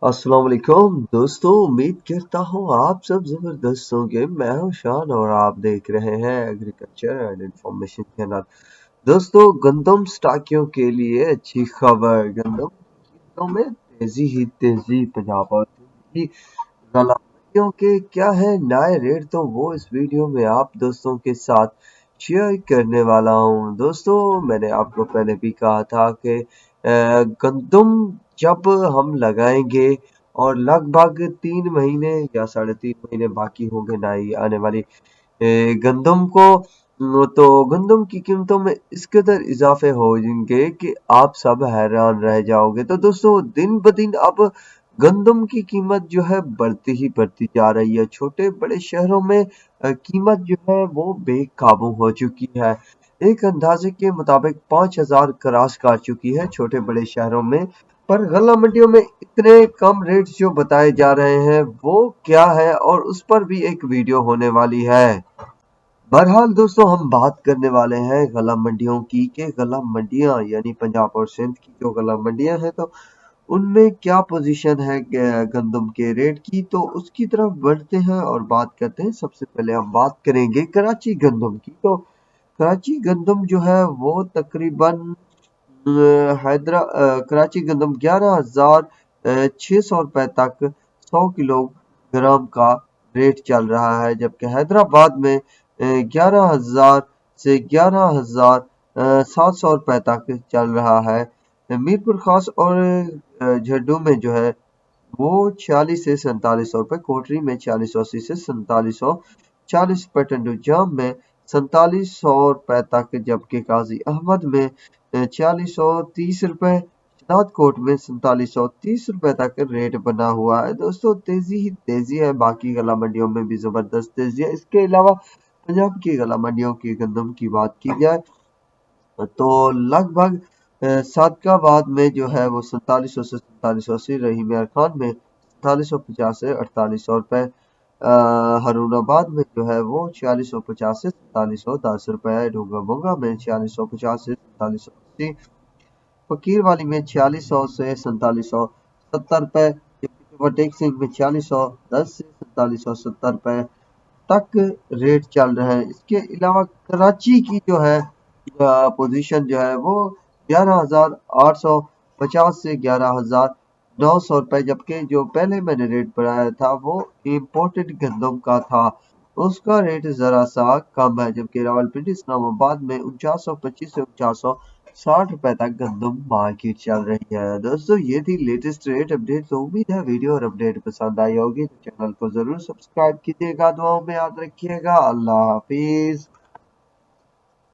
अस्सलाम वालेकुम दोस्तों, उम्मीद करता हूँ आप सब जबरदस्त होंगे। मैं हूँ शान और आप देख रहे हैं एग्रीकल्चर एंड इंफॉर्मेशन चैनल। दोस्तों, गंदम स्टाकियों के लिए अच्छी खबर। गंदम की कीमतों में तेजी ही तेजी पंजाब और दिल्ली की मंडियों के क्या है नए रेट, तो वो इस वीडियो में आप दोस्तों के साथ शेयर करने वाला हूँ। दोस्तों, मैंने आपको पहले भी कहा था कि गंदम जब हम लगाएंगे और लगभग 3 महीने या 3.5 महीने बाकी होंगे नई आने वाली गंदम को, तो गंदम की कीमतों में इस कदर इजाफे हो जाएंगे कि आप सब हैरान रह जाओगे। तो दोस्तों, दिन ब दिन अब गंदम की कीमत जो है बढ़ती ही बढ़ती जा रही है। छोटे बड़े शहरों में कीमत जो है वो बेकाबू हो चुकी है। एक अंदाजे के मुताबिक 5,000 क्रॉस कर चुकी है छोटे बड़े शहरों में। पर गल्ला मंडियों में इतने कम रेट्स जो बताए जा रहे हैं वो क्या है, और उस पर भी एक वीडियो होने वाली है। बहरहाल दोस्तों, हम बात करने वाले हैं गला मंडियों की कि गला मंडियां यानी पंजाब और सिंध की जो गला मंडियां हैं, तो उनमें क्या पोजीशन है गंदम के रेट की। तो उसकी तरफ बढ़ते हैं और बात करते हैं। सबसे पहले हम बात करेंगे कराची गंदम की। तो कराची गंदम जो है वो तकरीबन कराची गंदम 11,600 रुपए तक 100 किलोग्राम का रेट चल रहा है, जबकि हैदराबाद में 11,000 से 11,700 रुपए तक चल रहा है। मीरपुर खास और झड्डू में जो है वो 46 से 4700 रुपए, कोटरी में 4680 से 4740 रुपए, टंडू में 4700 रुपए तक, जबकि काजी अहमद में 4630 रुपए, कोट में 4730 रुपए तक रेट बना हुआ है। दोस्तों, तेजी ही तेजी है। बाकी गला मंडियों में भी जबरदस्त तेजी है। इसके अलावा पंजाब की गला मंडियों की गंदम की बात की जाए तो लगभग सादकाबाद में जो है वो 4700 से 4780, रही मेर खान में 4750 से 4800 रुपए, हरूनाबाद में जो है वो 4650 से 4710 रुपए, डोंगा बोंगा में 4650 से 4780, फकीर वाली में 4600 से 4770 रुपए, फतेह सिंह में 4610 से 4770 रुपए तक रेट चल रहे हैं। इसके अलावा कराची की जो है पोजीशन जो है वो 11,850 से 11,900 रुपए, जबकि जो पहले मैंने रेट बताया था वो इम्पोर्टेड गंदम का था, उसका रेट जरा सा कम है। जबकि रावलपिंडी इस्लामाबाद में 4925 से 4960 रुपए तक गंदम मार्केट चल रही है। दोस्तों, ये थी लेटेस्ट रेट अपडेट। तो उम्मीद है वीडियो और अपडेट पसंद आई होगी, तो चैनल को जरूर सब्सक्राइब कीजिएगा। दुआओं में याद रखिएगा। अल्लाह हाफिज।